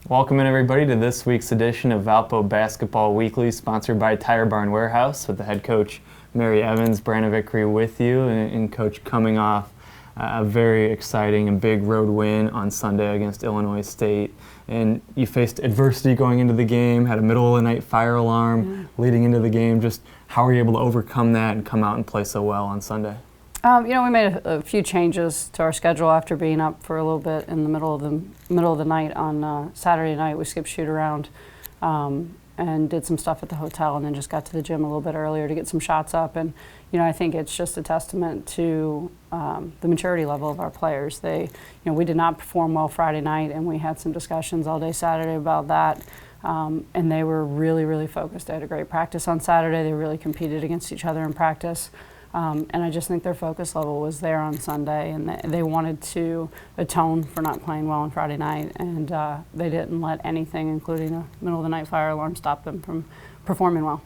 Welcome in everybody to this week's edition of Valpo Basketball Weekly, sponsored by Tire Barn Warehouse, with the head coach Mary Evans, Brandon Vickery with you, and coach coming off a very exciting and big road win on Sunday against Illinois State. And you faced adversity going into the game, had a middle of the night fire alarm leading into the game. Just how were you able to overcome that and come out and play so well on Sunday? We made a few changes to our schedule after being up for a little bit in the middle of the night on Saturday night. We skipped shoot around and did some stuff at the hotel, and then just got to the gym a little bit earlier to get some shots up. And I think it's just a testament to the maturity level of our players. We did not perform well Friday night, and we had some discussions all day Saturday about that. And they were really, really focused. They had a great practice on Saturday. They really competed against each other in practice. And I just think their focus level was there on Sunday, and they wanted to atone for not playing well on Friday night, and they didn't let anything, including a middle-of-the-night fire alarm, stop them from performing well.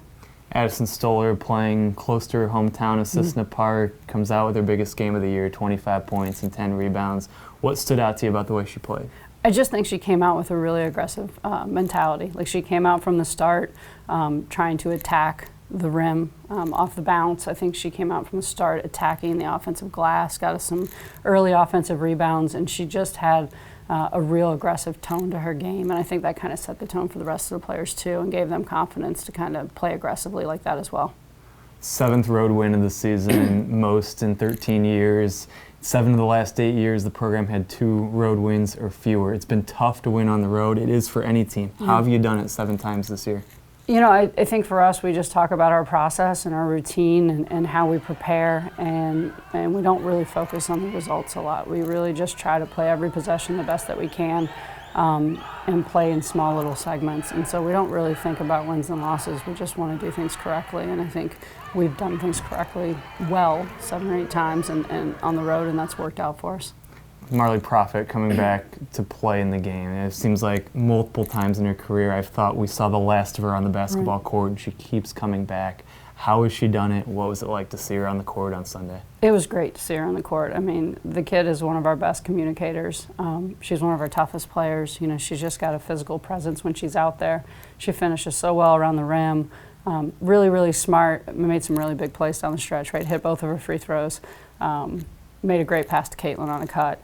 Addison Stoller, playing close to her hometown of Cissna Park, comes out with her biggest game of the year, 25 points and 10 rebounds. What stood out to you about the way she played? I just think she came out with a really aggressive mentality. Like, she came out from the start trying to attack the rim off the bounce. I think she came out from the start attacking the offensive glass, got us some early offensive rebounds, and she just had a real aggressive tone to her game. And I think that kind of set the tone for the rest of the players too, and gave them confidence to kind of play aggressively like that as well. 7th road win of the season, most in 13 years. 7 of the last 8 years, the program had 2 road wins or fewer. It's been tough to win on the road. It is for any team. How have you done it 7 times this year? I think for us, we just talk about our process and our routine and how we prepare, and we don't really focus on the results a lot. We really just try to play every possession the best that we can and play in small little segments. And so we don't really think about wins and losses. We just want to do things correctly, and I think we've done things correctly well 7 or 8 times and on the road, and that's worked out for us. Marley Prophet coming back to play in the game. It seems like multiple times in her career I've thought we saw the last of her on the basketball court, and she keeps coming back. How has she done it? What was it like to see her on the court on Sunday? It was great to see her on the court. I mean, the kid is one of our best communicators. She's one of our toughest players. She's just got a physical presence when she's out there. She finishes so well around the rim. Really, really smart. We made some really big plays down the stretch, right? Hit both of her free throws. Made a great pass to Caitlin on a cut.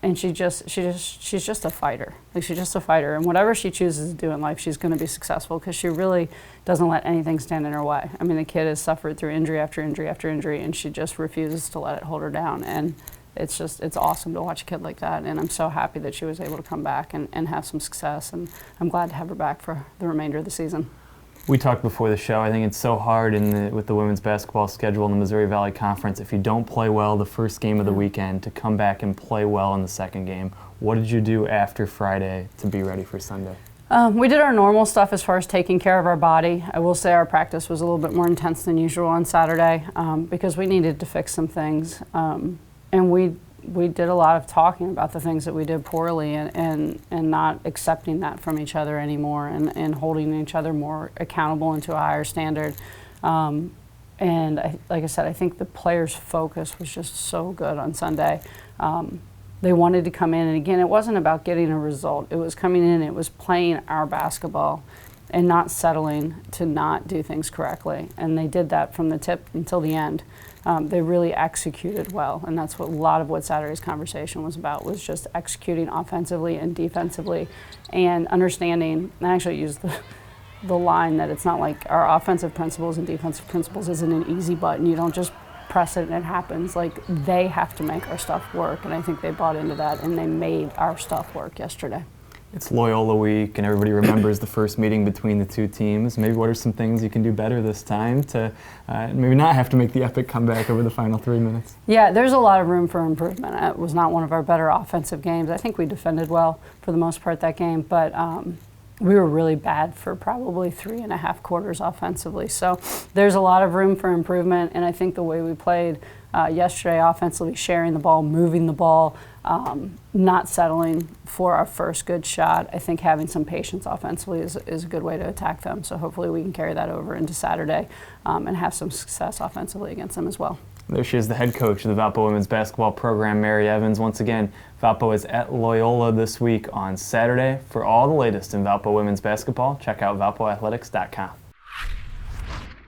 And she's just a fighter. Like, she's just a fighter, and whatever she chooses to do in life, she's going to be successful, because she really doesn't let anything stand in her way. I mean, the kid has suffered through injury after injury after injury, and she just refuses to let it hold her down. And it's awesome to watch a kid like that, and I'm so happy that she was able to come back and have some success, and I'm glad to have her back for the remainder of the season. We talked before the show. I think it's so hard with the women's basketball schedule in the Missouri Valley Conference, if you don't play well the first game of the weekend, to come back and play well in the second game. What did you do after Friday to be ready for Sunday? We did our normal stuff as far as taking care of our body. I will say our practice was a little bit more intense than usual on Saturday because we needed to fix some things. And we did a lot of talking about the things that we did poorly and not accepting that from each other anymore, and holding each other more accountable and to a higher standard. And like I said, I think the players' focus was just so good on Sunday. They wanted to come in, and again, it wasn't about getting a result. It was coming in, it was playing our basketball and not settling to not do things correctly. And they did that from the tip until the end. They really executed well, and that's what a lot of what Saturday's conversation was about, was just executing offensively and defensively, and understanding. And I actually used the line that it's not like our offensive principles and defensive principles isn't an easy button. You don't just press it and it happens. Like, they have to make our stuff work, and I think they bought into that, and they made our stuff work yesterday. It's Loyola week, and everybody remembers the first meeting between the two teams. Maybe what are some things you can do better this time to maybe not have to make the epic comeback over the final 3 minutes? Yeah, there's a lot of room for improvement. It was not one of our better offensive games. I think we defended well for the most part that game, but we were really bad for probably 3.5 quarters offensively. So there's a lot of room for improvement, and I think the way we played yesterday offensively, sharing the ball, moving the ball, not settling for our first good shot. I think having some patience offensively is a good way to attack them. So hopefully we can carry that over into Saturday and have some success offensively against them as well. There she is, the head coach of the Valpo women's basketball program, Mary Evans. Once again, Valpo is at Loyola this week on Saturday. For all the latest in Valpo women's basketball, check out valpoathletics.com.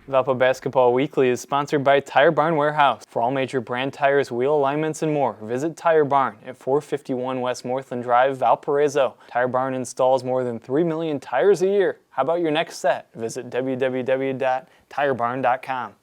Valpo Basketball Weekly is sponsored by Tire Barn Warehouse. For all major brand tires, wheel alignments, and more, visit Tire Barn at 451 West Northland Drive, Valparaiso. Tire Barn installs more than 3 million tires a year. How about your next set? Visit www.tirebarn.com.